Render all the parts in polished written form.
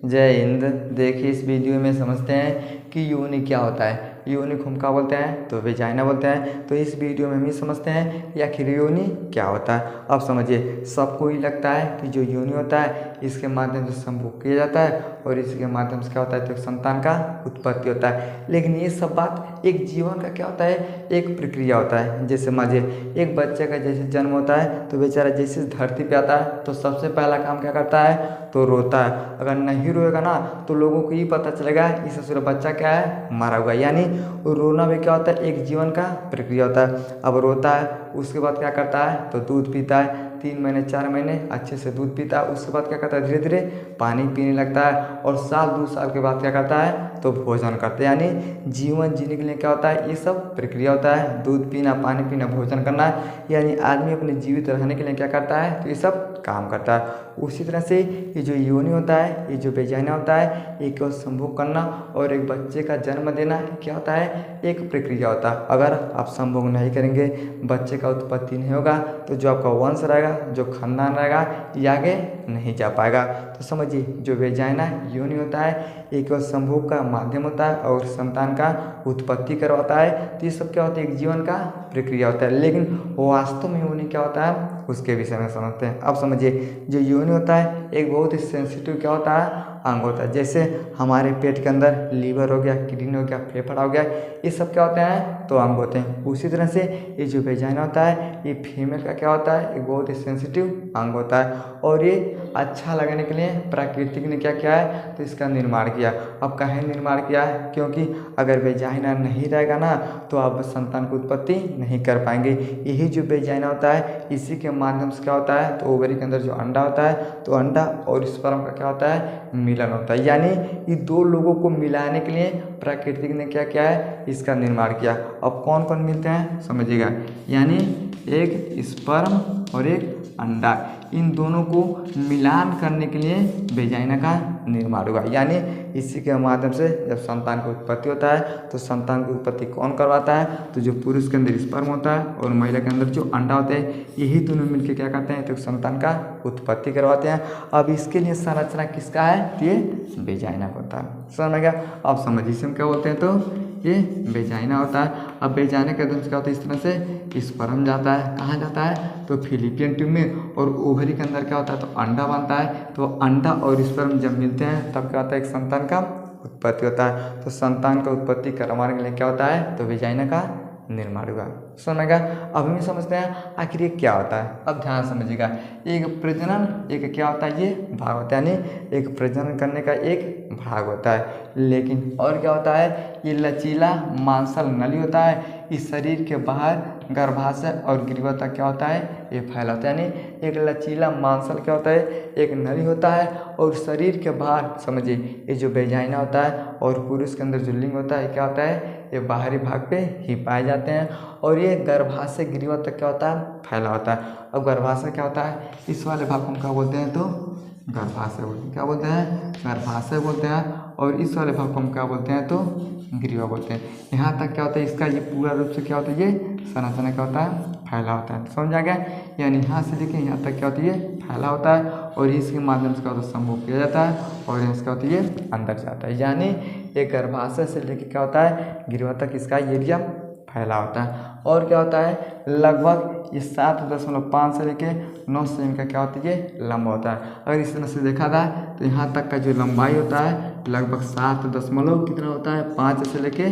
जय हिंद। देखिए इस वीडियो में समझते हैं कि योनि क्या होता है। योनि को हम क्या बोलते हैं तो वेजाइना बोलते हैं। तो इस वीडियो में हम ये समझते हैं कि आखिर योनि क्या होता है। अब समझिए, सबको ही लगता है कि जो योनि होता है इसके माध्यम से संभोग किया जाता है और इसके माध्यम से क्या होता है तो संतान का उत्पत्ति होता है। लेकिन ये सब बात एक जीवन का क्या होता है, एक प्रक्रिया होता है। जैसे मानिए एक बच्चे का जैसे जन्म होता है तो बेचारा जैसे धरती पे आता है तो सबसे पहला काम क्या करता है तो रोता है। अगर नहीं रोएगा ना तो लोगों को ये पता चलेगा इस ससुर बच्चा क्या है मरा हुआ। यानी रोना भी क्या होता है एक जीवन का प्रक्रिया होता है। अब रोता है, उसके बाद क्या करता है तो दूध पीता है, 3 महीने 4 महीने अच्छे से दूध पीता है। उसके बाद क्या करता है धीरे धीरे पानी पीने लगता है और साल 2 साल के बाद क्या करता है तो भोजन करता है। यानी जीवन जीने के लिए क्या होता है ये सब प्रक्रिया होता है। दूध पीना, पानी पीना, भोजन करना, यानी आदमी अपने जीवित रहने के लिए क्या करता है तो ये सब काम करता है। उसी तरह से ये जो योनि होता है, ये जो वेजाइना होता है, एक को संभोग करना और एक बच्चे का जन्म देना क्या होता है एक प्रक्रिया होता है। अगर आप संभोग नहीं करेंगे, बच्चे का उत्पत्ति नहीं होगा तो जो आपका वंश रहेगा, जो खानदान रहेगा, ये आगे नहीं जा पाएगा। तो समझिए जो वेजाइना योनि होता है एक संभोग का माध्यम होता है और संतान का उत्पत्ति करवाता है। तो ये सब क्या होता है एक जीवन का प्रक्रिया होता है। लेकिन वास्तव में योनि क्या होता है उसके विषय में समझते हैं। अब समझिए जो योनि होता है एक बहुत ही सेंसिटिव क्या होता है अंग होता है। जैसे हमारे पेट के अंदर लीवर हो गया, किडनी हो गया, फेफड़ा हो गया, ये सब क्या होते हैं तो अंग होते हैं। उसी तरह से ये जो वेजाइना होता है ये फीमेल का क्या होता है एक बहुत ही सेंसिटिव अंग होता है। और ये अच्छा लगने के लिए प्रकृति ने क्या किया है तो इसका निर्माण किया। अब काहे निर्माण किया है, क्योंकि अगर वेजाइना नहीं रहेगा ना तो आप संतान की उत्पत्ति नहीं कर पाएंगे। यही जो वेजाइना होता है इसी के माध्यम से क्या होता है तो ओवरी के अंदर जो अंडा होता है तो अंडा और स्पर्म का क्या होता है मिलन होता है। यानी ये दो लोगों को मिलाने के लिए प्रकृति ने क्या किया है इसका निर्माण किया। अब कौन कौन मिलते हैं समझिएगा, यानी एक स्पर्म और एक अंडा, इन दोनों को मिलान करने के लिए वेजाइना का निर्माण हुआ। यानी इसी के माध्यम से जब संतान की उत्पत्ति होता है तो संतान की उत्पत्ति कौन करवाता है तो जो पुरुष के अंदर स्पर्म होता है और महिला के अंदर जो अंडा होते हैं, यही दोनों मिलकर क्या करते हैं तो संतान का उत्पत्ति करवाते हैं। अब इसके लिए संरचना किसका है तो ये वेजाइना का होता है। समझ में गया। अब समझिए इसे हम क्या बोलते हैं तो ये वेजाइना होता है। अब वेजाइना के अंदर क्या होता है इस तरह से स्पर्म जाता है, कहाँ जाता है तो फिलिपियन ट्यूब में, और ओवरी के अंदर क्या होता है तो अंडा बनता है। तो अंडा और स्पर्म जब मिलते हैं तब क्या होता है एक संतान का उत्पत्ति होता है। तो संतान का उत्पत्ति करवाने के लिए क्या होता है तो वेजाइना का निर्माण हुआ। समझेगा। अब हम समझते हैं आखिर ये क्या होता है। अब ध्यान समझिएगा, एक प्रजनन एक क्या होता है ये भाग होता है। यानी एक प्रजनन करने का एक भाग होता है। लेकिन और क्या होता है ये लचीला मांसल नली होता है। इस शरीर के बाहर गर्भाशय और ग्रीवा तक क्या होता है ये फैला होता है। यानी एक लचीला मांसल क्या होता है एक नली होता है और शरीर के बाहर समझिए ये जो वेजाइना होता है और पुरुष के अंदर जो लिंग होता है क्या होता है ये बाहरी भाग पे ही पाए जाते हैं। और ये गर्भाशय ग्रीवा तक क्या होता है फैला होता है। अब गर्भाशय क्या होता है इस वाले भाग को हम क्या बोलते हैं तो गर्भाशय बोलते हैं। क्या बोलते हैं गर्भाशय बोलते हैं। और इस वाले भाग को हम क्या बोलते हैं तो ग्रीवा बोलते हैं। यहाँ तक क्या होता है इसका ये पूरा रूप से क्या होता है ये संरचना क्या होता है फैला होता है। समझ आ गया। यानी यहाँ से लेके यहाँ तक क्या होती है फैला होता है और इसके माध्यम से क्या होता है संभोग किया जाता है और यहाँ से क्या होती है अंदर जाता है। यानी एक गर्भाशय से लेके क्या होता है ग्रीवा तक इसका एरिया फैला होता है। और क्या होता है लगभग ये 7.5 से लेके 9 सेमी का क्या होता है ये लंबा होता है। अगर इस तरह से देखा जाए तो यहाँ तक का जो लंबाई होता है लगभग 7 दशमलव कितना होता है 5 से लेके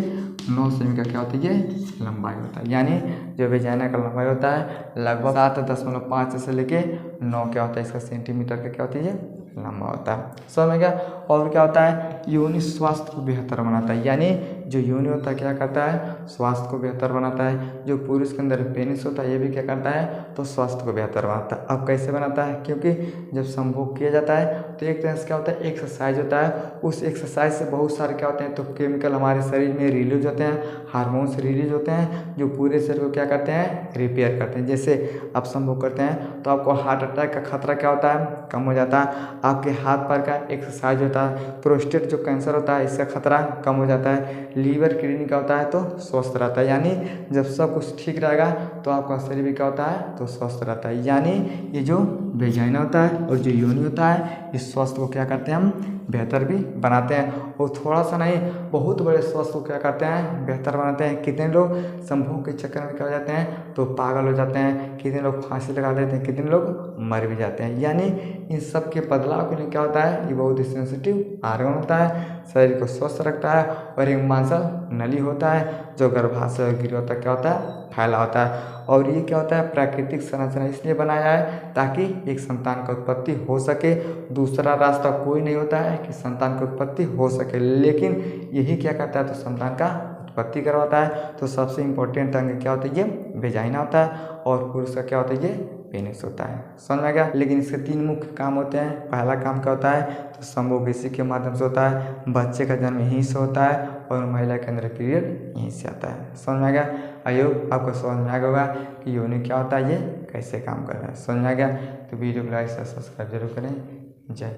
9 सेमी का क्या होता है ये लंबाई होता है। यानी जो वेजाइना का लंबाई होता है लगभग 7.5 से लेके 9 क्या होता है इसका सेंटीमीटर का क्या होता है ये लंबा होता है। समझ में गया। और क्या होता है योनि स्वास्थ्य को बेहतर बनाता है। यानी जो योनि होता है क्या करता है स्वास्थ्य को बेहतर बनाता है। जो पुरुष के अंदर पेनिस होता है ये भी क्या करता है तो स्वास्थ्य को बेहतर बनाता है। अब कैसे बनाता है, क्योंकि जब संभोग किया जाता है तो एक तरह से क्या होता है एक्सरसाइज होता है। उस एक्सरसाइज से बहुत सारे क्या होते हैं तो केमिकल हमारे शरीर में रिलीज होते हैं, हार्मोन्स रिलीज होते हैं जो पूरे शरीर को क्या करते हैं रिपेयर करते हैं। जैसे आप संभोग करते हैं तो आपको हार्ट अटैक का खतरा क्या होता है कम हो जाता है। आपके हाथ पैर का एक्सरसाइज होता है। प्रोस्टेट जो कैंसर होता है इसका खतरा कम हो जाता है। लीवर किडनी का होता है तो स्वस्थ रहता है। यानी जब सब कुछ ठीक रहेगा तो आपका शरीर भी क्या होता है तो स्वस्थ रहता है। यानी ये जो वेजाइना होता है और जो योनि होता है इस स्वास्थ्य को क्या करते हैं हम बेहतर भी बनाते हैं और थोड़ा सा नहीं बहुत बड़े स्वास्थ्य को क्या करते हैं बेहतर बनाते हैं। कितने लोग संभोग के चक्कर में क्या हो जाते हैं तो पागल हो जाते हैं, कितने लोग फांसी लगा लेते हैं, कितने लोग मर भी जाते हैं। यानी इन सब के बदलाव के लिए क्या होता है, ये बहुत ही सेंसिटिव आर्गन होता है, शरीर को स्वस्थ रखता है और एक मांसल नली होता है जो गर्भाशय और गिरियों तक क्या होता है फैला होता है। और ये क्या होता है प्राकृतिक संरचना इसलिए बनाया है ताकि एक संतान का उत्पत्ति हो सके। दूसरा रास्ता कोई नहीं होता है कि संतान की उत्पत्ति हो सके, लेकिन यही क्या करता है तो संतान का उत्पत्ति करवाता है। तो सबसे इम्पोर्टेंट अंग क्या होता है, ये वेजाइना होता है और पुरुष का क्या होता है, ये पेनिस होता है। समझ में आ गया। लेकिन इसके 3 मुख्य काम होते हैं। पहला काम क्या होता है तो संभोग इसी के माध्यम से होता है, बच्चे का जन्म यहीं से होता है और महिला के अंदर पीरियड यहीं से आता है। समझ में आ गया। आई होप आपको समझ में आ गया होगा कि योनि क्या होता है, ये कैसे काम कर रहा है। समझ में आ गया। तो वीडियो को लाइक सब्सक्राइब जरूर करें। जय